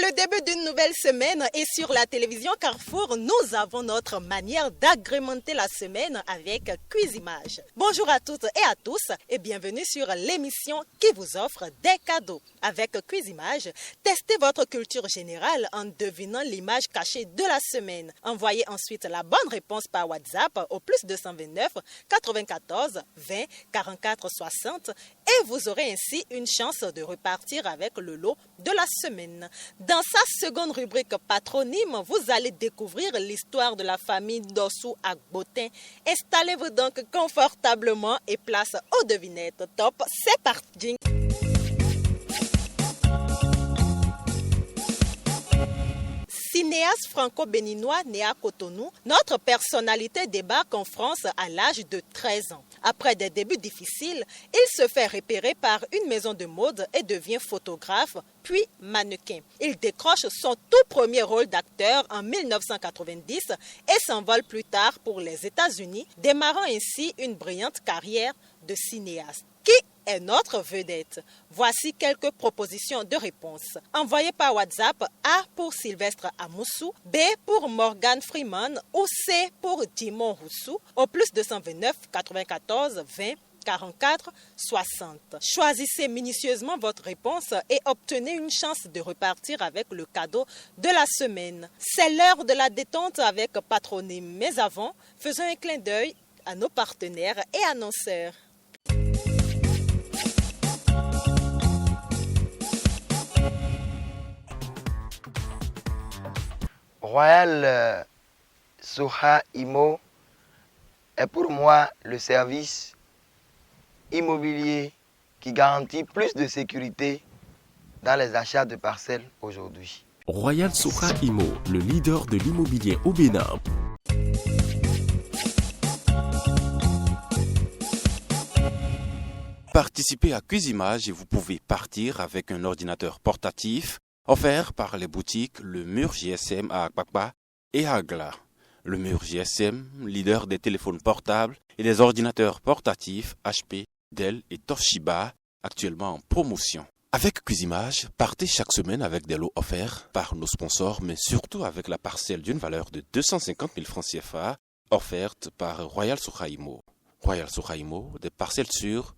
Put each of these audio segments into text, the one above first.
C'est le début d'une nouvelle semaine et sur la télévision Carrefour, nous avons notre manière d'agrémenter la semaine avec Cuisimage. Bonjour à toutes et à tous et bienvenue sur l'émission qui vous offre des cadeaux. Avec Cuisimage, testez votre culture générale en devinant l'image cachée de la semaine. Envoyez ensuite la bonne réponse par WhatsApp au +229 94 20 44 60 et vous aurez ainsi une chance de repartir avec le lot de la semaine. Dans sa seconde rubrique patronyme, vous allez découvrir l'histoire de la famille Dossou Agbotin. Installez-vous donc confortablement et place aux devinettes. Top, c'est parti! Cinéaste franco-béninois né à Cotonou, notre personnalité débarque en France à l'âge de 13 ans. Après des débuts difficiles, il se fait repérer par une maison de mode et devient photographe, puis mannequin. Il décroche son tout premier rôle d'acteur en 1990 et s'envole plus tard pour les États-Unis, démarrant ainsi une brillante carrière de cinéaste. Qui est notre vedette? Voici quelques propositions de réponse. Envoyez par WhatsApp A pour Sylvestre Amoussou, B pour Morgan Freeman ou C pour Timon Roussou au +229 94 20 44 60. Choisissez minutieusement votre réponse et obtenez une chance de repartir avec le cadeau de la semaine. C'est l'heure de la détente avec Patronyme. Mais avant, faisons un clin d'œil à nos partenaires et annonceurs. Royal Soha Imo est pour moi le service immobilier qui garantit plus de sécurité dans les achats de parcelles aujourd'hui. Royal Soha Imo, le leader de l'immobilier au Bénin. Participez à Cuisimage et vous pouvez partir avec un ordinateur portatif offert par les boutiques Le Mur GSM à Akbakba et à Agla. Le Mur GSM, leader des téléphones portables et des ordinateurs portatifs HP, Dell et Toshiba, actuellement en promotion. Avec Cuisimage, partez chaque semaine avec des lots offerts par nos sponsors, mais surtout avec la parcelle d'une valeur de 250 000 francs CFA offerte par Royal Soha Imo. Royal Soha Imo, des parcelles sûres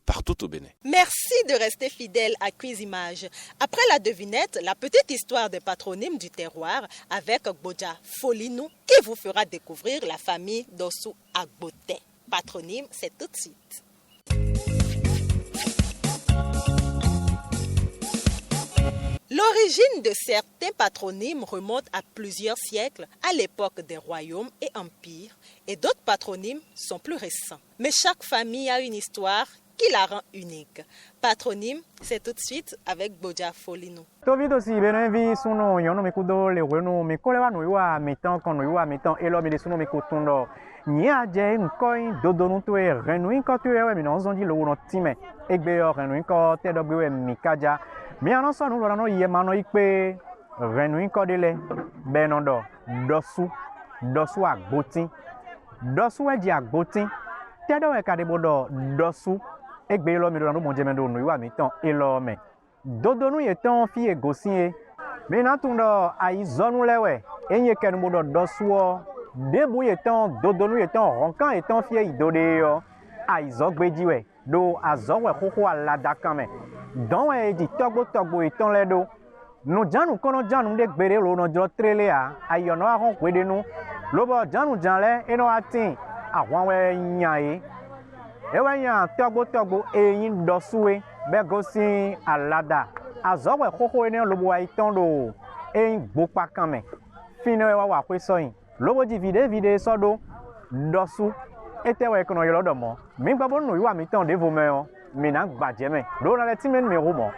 partout au Bénin. Merci de rester fidèle à Cuisimage. Après la devinette, la petite histoire des patronymes du terroir avec Bodja Folinou qui vous fera découvrir la famille Dossou Agbotin. Patronyme, c'est tout de suite. L'origine de certains patronymes remonte à plusieurs siècles, à l'époque des royaumes et empires, et d'autres patronymes sont plus récents. Mais chaque famille a une histoire qui la rend unique. Patronyme, c'est tout de suite avec Bodja Folinou. Egbe lo mi do mo jeme do no iwa mi tan elo me dodonu ye tan fi egosin me na tun do ayi zonu lewe enye ken mo do dosuo debu ye tan dodonu ye tan ronkan ye tan fi idode yo ayi zo gbejiwe do azowe koko alada kan me don we di togbo e tan le do no janu kono janu de gbere lo no jo trele a ayo no ahon kwede nu lo bo janu janle eno atin awon we nyan Ewenya togbo eyin dosue begosin alada azowe koko ene lobo aitondo eyin gbopa kanme fino wa kwe soyin lobo di vide sodo dosu etewe kono yolodo mo mi gbabo no yiwa mi tan de vo me o mi na gbaje me lo na le ti me numéro mo.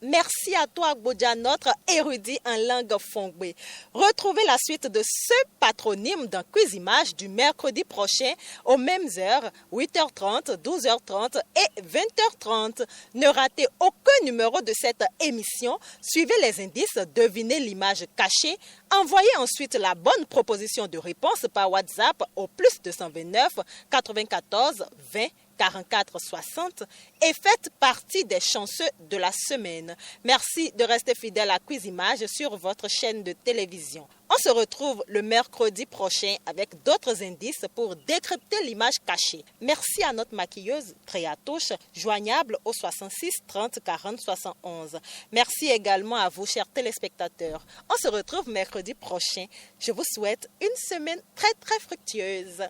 Merci à toi, Bodja, notre érudit en langue fongbe. Retrouvez la suite de ce patronyme dans Cuisimage du mercredi prochain aux mêmes heures, 8h30, 12h30 et 20h30. Ne ratez aucun numéro de cette émission. Suivez les indices, devinez l'image cachée. Envoyez ensuite la bonne proposition de réponse par WhatsApp au +229 94 20 4460 et faites partie des chanceux de la semaine. Merci de rester fidèle à Cuisimage sur votre chaîne de télévision. On se retrouve le mercredi prochain avec d'autres indices pour décrypter l'image cachée. Merci à notre maquilleuse Tréatouche, joignable au 66 30 40 71. Merci également à vous, chers téléspectateurs. On se retrouve mercredi prochain. Je vous souhaite une semaine très fructueuse.